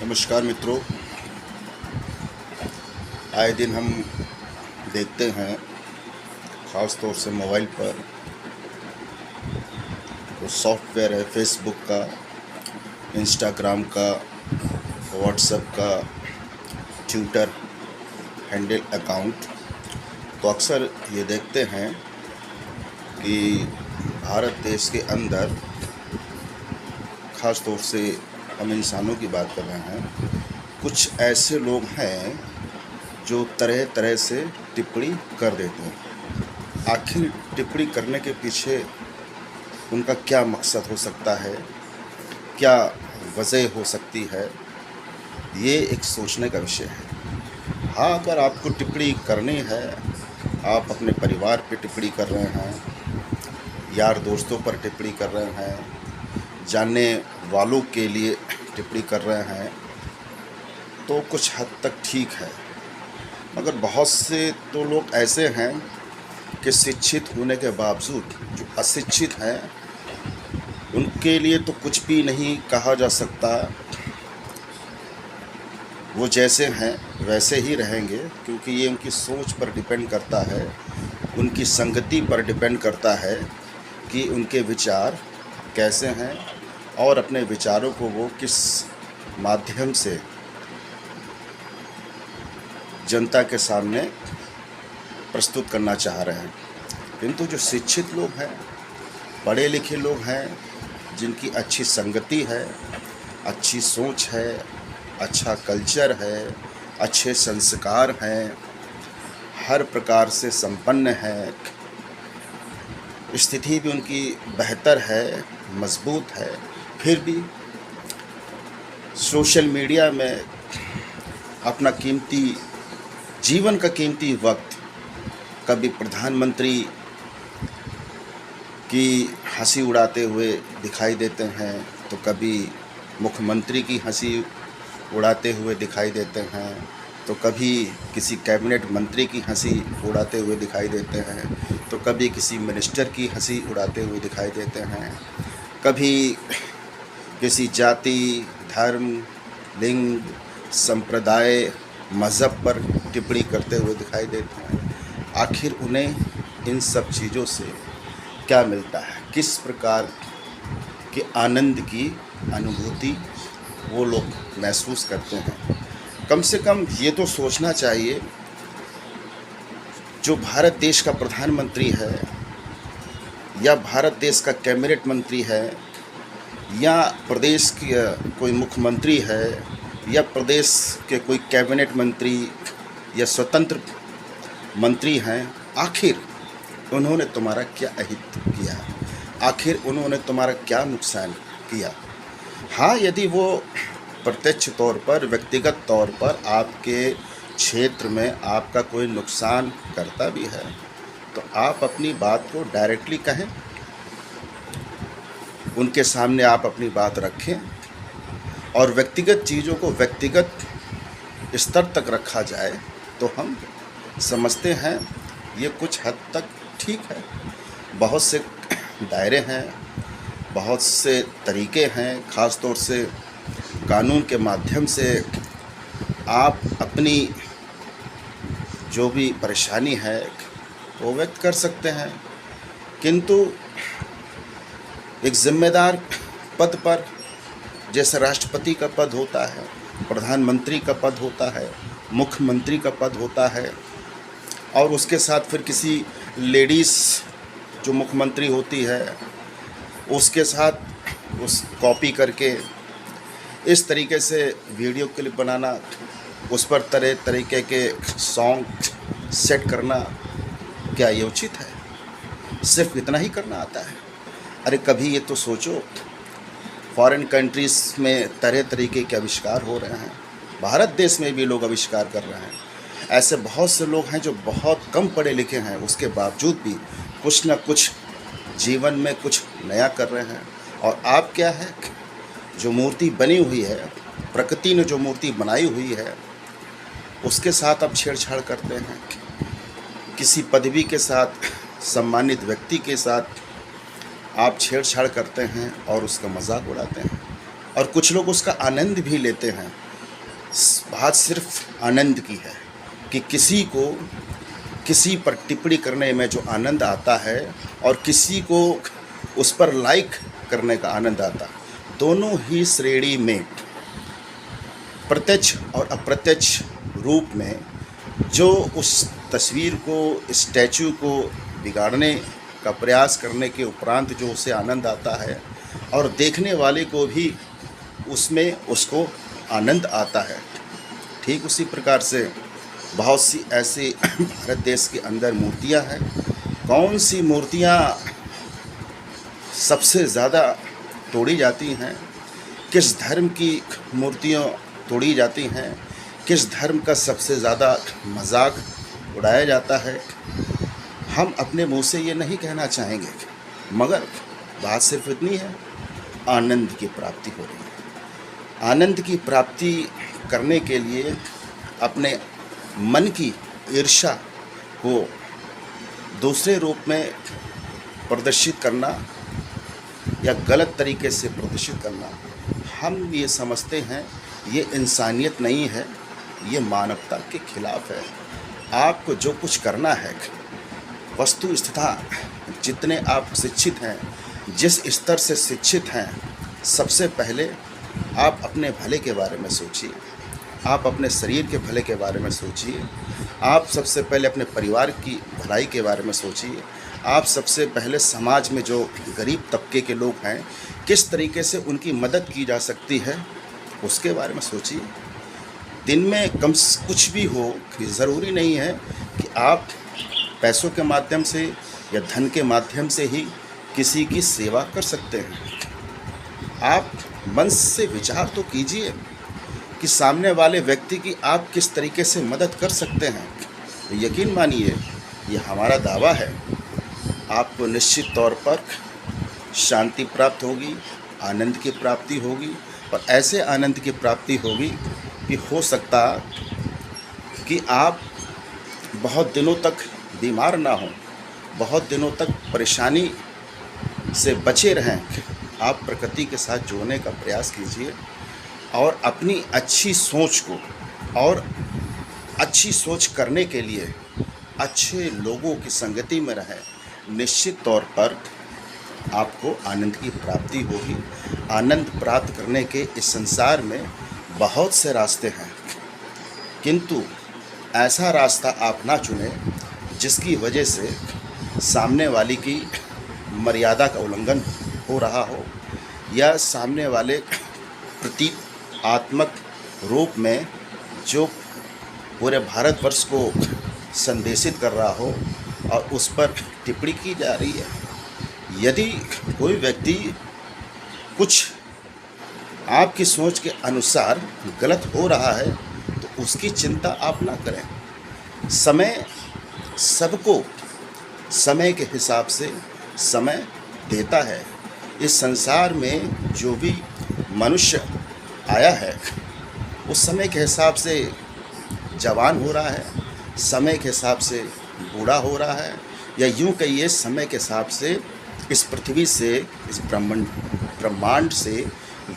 नमस्कार मित्रों। आए दिन हम देखते हैं, ख़ास तौर से मोबाइल पर जो सॉफ्टवेयर है फेसबुक का, इंस्टाग्राम का, व्हाट्सएप का, ट्विटर हैंडल अकाउंट, तो अक्सर ये देखते हैं कि भारत देश के अंदर, ख़ास तौर से हम इंसानों की बात कर रहे हैं, कुछ ऐसे लोग हैं जो तरह तरह से टिप्पणी कर देते हैं। आखिर टिप्पणी करने के पीछे उनका क्या मकसद हो सकता है, क्या वजह हो सकती है, ये एक सोचने का विषय है। हाँ, अगर आपको टिप्पणी करनी है, आप अपने परिवार पे टिप्पणी कर रहे हैं, यार दोस्तों पर टिप्पणी कर रहे हैं, जानने वालों के लिए टिप्पणी कर रहे हैं, तो कुछ हद तक ठीक है। मगर बहुत से तो लोग ऐसे हैं कि शिक्षित होने के बावजूद जो अशिक्षित हैं, उनके लिए तो कुछ भी नहीं कहा जा सकता। वो जैसे हैं वैसे ही रहेंगे, क्योंकि ये उनकी सोच पर डिपेंड करता है, उनकी संगति पर डिपेंड करता है कि उनके विचार कैसे हैं और अपने विचारों को वो किस माध्यम से जनता के सामने प्रस्तुत करना चाह रहे हैं। किंतु जो शिक्षित लोग हैं, पढ़े लिखे लोग हैं, जिनकी अच्छी संगति है, अच्छी सोच है, अच्छा कल्चर है, अच्छे संस्कार हैं, हर प्रकार से संपन्न है, स्थिति भी उनकी बेहतर है, मजबूत है, फिर भी सोशल मीडिया में अपना कीमती जीवन का कीमती वक्त कभी प्रधानमंत्री की हंसी उड़ाते हुए दिखाई देते हैं, तो कभी मुख्यमंत्री की हंसी उड़ाते हुए दिखाई देते हैं, तो कभी किसी कैबिनेट मंत्री की हंसी उड़ाते हुए दिखाई देते हैं, तो कभी किसी मिनिस्टर की हंसी उड़ाते हुए दिखाई देते हैं, कभी किसी जाति, धर्म, लिंग, संप्रदाय, मज़हब पर टिप्पणी करते हुए दिखाई देते हैं। आखिर उन्हें इन सब चीज़ों से क्या मिलता है, किस प्रकार के आनंद की अनुभूति वो लोग महसूस करते हैं? कम से कम ये तो सोचना चाहिए, जो भारत देश का प्रधानमंत्री है, या भारत देश का कैबिनेट मंत्री है, या प्रदेश के कोई मुख्यमंत्री है, या प्रदेश के कोई कैबिनेट मंत्री या स्वतंत्र मंत्री हैं, आखिर उन्होंने तुम्हारा क्या अहित किया? आखिर उन्होंने तुम्हारा क्या नुकसान किया? हाँ, यदि वो प्रत्यक्ष तौर पर, व्यक्तिगत तौर पर आपके क्षेत्र में आपका कोई नुकसान करता भी है, तो आप अपनी बात को डायरेक्टली कहें, उनके सामने आप अपनी बात रखें, और व्यक्तिगत चीज़ों को व्यक्तिगत स्तर तक रखा जाए, तो हम समझते हैं ये कुछ हद तक ठीक है। बहुत से दायरे हैं, बहुत से तरीके हैं, ख़ास तौर से कानून के माध्यम से आप अपनी जो भी परेशानी है वो व्यक्त कर सकते हैं। किंतु एक जिम्मेदार पद पर, जैसे राष्ट्रपति का पद होता है, प्रधानमंत्री का पद होता है, मुख्यमंत्री का पद होता है, और उसके साथ फिर किसी लेडीज़ जो मुख्यमंत्री होती है, उसके साथ उस कॉपी करके इस तरीके से वीडियो क्लिप बनाना, उस पर तरह तरीके के सॉन्ग सेट करना, क्या ये उचित है? सिर्फ इतना ही करना आता है? अरे कभी ये तो सोचो, फॉरेन कंट्रीज़ में तरह तरीके के आविष्कार हो रहे हैं, भारत देश में भी लोग आविष्कार कर रहे हैं। ऐसे बहुत से लोग हैं जो बहुत कम पढ़े लिखे हैं, उसके बावजूद भी कुछ न कुछ जीवन में कुछ नया कर रहे हैं। और आप क्या है, जो मूर्ति बनी हुई है, प्रकृति ने जो मूर्ति बनाई हुई है, उसके साथ आप छेड़छाड़ करते हैं। किसी पदवी के साथ, सम्मानित व्यक्ति के साथ आप छेड़छाड़ करते हैं और उसका मजाक उड़ाते हैं, और कुछ लोग उसका आनंद भी लेते हैं। बात सिर्फ आनंद की है कि किसी को किसी पर टिप्पणी करने में जो आनंद आता है और किसी को उस पर लाइक करने का आनंद आता है, दोनों ही श्रेणी में प्रत्यक्ष और अप्रत्यक्ष रूप में जो उस तस्वीर को, स्टैचू को बिगाड़ने का प्रयास करने के उपरांत जो उसे आनंद आता है और देखने वाले को भी उसमें उसको आनंद आता है, ठीक उसी प्रकार से बहुत सी ऐसी भारत देश के अंदर मूर्तियां हैं। कौन सी मूर्तियां सबसे ज़्यादा तोड़ी जाती हैं, किस धर्म की मूर्तियां तोड़ी जाती हैं, किस धर्म का सबसे ज़्यादा मजाक उड़ाया जाता है, हम अपने मुंह से ये नहीं कहना चाहेंगे, मगर बात सिर्फ इतनी है, आनंद की प्राप्ति हो रही है। आनंद की प्राप्ति करने के लिए अपने मन की ईर्ष्या को दूसरे रूप में प्रदर्शित करना या गलत तरीके से प्रदर्शित करना, हम ये समझते हैं ये इंसानियत नहीं है, ये मानवता के खिलाफ है। आपको जो कुछ करना है, वस्तु स्थिता जितने आप शिक्षित हैं, जिस स्तर से शिक्षित हैं, सबसे पहले आप अपने भले के बारे में सोचिए, आप अपने शरीर के भले के बारे में सोचिए, आप सबसे पहले अपने परिवार की भलाई के बारे में सोचिए, आप सबसे पहले समाज में जो गरीब तबके के लोग हैं किस तरीके से उनकी मदद की जा सकती है उसके बारे में सोचिए। दिन में कुछ भी हो, ज़रूरी नहीं है कि आप पैसों के माध्यम से या धन के माध्यम से ही किसी की सेवा कर सकते हैं। आप मन से विचार तो कीजिए कि सामने वाले व्यक्ति की आप किस तरीके से मदद कर सकते हैं। तो यकीन मानिए ये हमारा दावा है, आपको निश्चित तौर पर शांति प्राप्त होगी, आनंद की प्राप्ति होगी, और ऐसे आनंद की प्राप्ति होगी कि हो सकता कि आप बहुत दिनों तक बीमार ना हों, बहुत दिनों तक परेशानी से बचे रहें। आप प्रकृति के साथ जुड़ने का प्रयास कीजिए और अपनी अच्छी सोच को, और अच्छी सोच करने के लिए अच्छे लोगों की संगति में रहें। निश्चित तौर पर आपको आनंद की प्राप्ति होगी। आनंद प्राप्त करने के इस संसार में बहुत से रास्ते हैं, किंतु ऐसा रास्ता आप ना चुनें जिसकी वजह से सामने वाले की मर्यादा का उल्लंघन हो रहा हो, या सामने वाले प्रतीकात्मक रूप में जो पूरे भारतवर्ष को संदेशित कर रहा हो और उस पर टिप्पणी की जा रही है। यदि कोई व्यक्ति कुछ आपकी सोच के अनुसार गलत हो रहा है तो उसकी चिंता आप ना करें। समय सबको समय के हिसाब से समय देता है। इस संसार में जो भी मनुष्य आया है उस समय के हिसाब से जवान हो रहा है, समय के हिसाब से बूढ़ा हो रहा है, या यूँ कहिए समय के हिसाब से इस पृथ्वी से, इस ब्रह्मांड से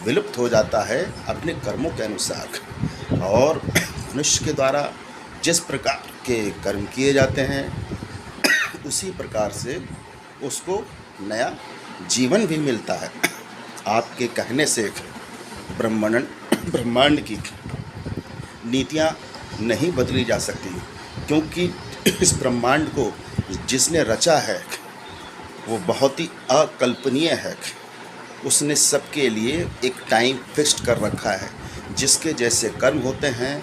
विलुप्त हो जाता है अपने कर्मों के अनुसार। और मनुष्य के द्वारा जिस प्रकार के कर्म किए जाते हैं उसी प्रकार से उसको नया जीवन भी मिलता है। आपके कहने से ब्रह्मांड की नीतियाँ नहीं बदली जा सकती, क्योंकि इस ब्रह्मांड को जिसने रचा है वो बहुत ही अकल्पनीय है। उसने सबके लिए एक टाइम फिक्स्ड कर रखा है। जिसके जैसे कर्म होते हैं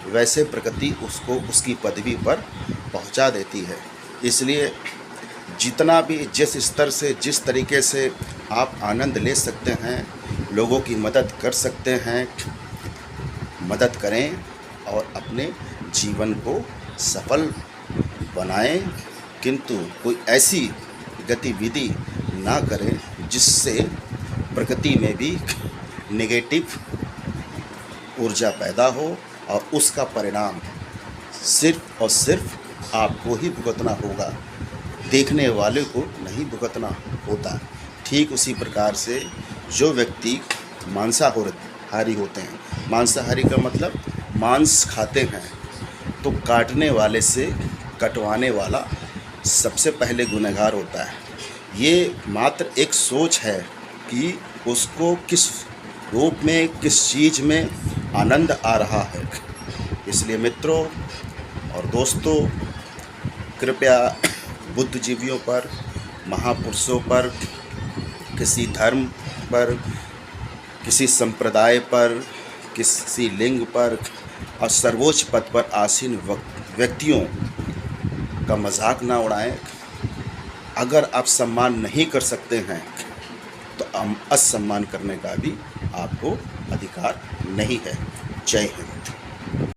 वैसे प्रकृति उसको उसकी पदवी पर पहुंचा देती है। इसलिए जितना भी जिस स्तर से, जिस तरीके से आप आनंद ले सकते हैं, लोगों की मदद कर सकते हैं, मदद करें और अपने जीवन को सफल बनाएं। किंतु कोई ऐसी गतिविधि ना करें जिससे प्रकृति में भी नेगेटिव ऊर्जा पैदा हो और उसका परिणाम सिर्फ और सिर्फ आपको ही भुगतना होगा, देखने वाले को नहीं भुगतना होता। ठीक उसी प्रकार से जो व्यक्ति मांसाहारी होते हैं, मांसाहारी का मतलब मांस खाते हैं तो काटने वाले से कटवाने वाला सबसे पहले गुनहगार होता है। ये मात्र एक सोच है कि उसको किस रूप में, किस चीज़ में आनंद आ रहा है। इसलिए मित्रों और दोस्तों, कृपया बुद्धिजीवियों पर, महापुरुषों पर, किसी धर्म पर, किसी संप्रदाय पर, किसी लिंग पर और सर्वोच्च पद पर आसीन व्यक्तियों का मजाक ना उड़ाएं। अगर आप सम्मान नहीं कर सकते हैं तो असम्मान करने का भी आपको अधिकार नहीं है। जय हिंद।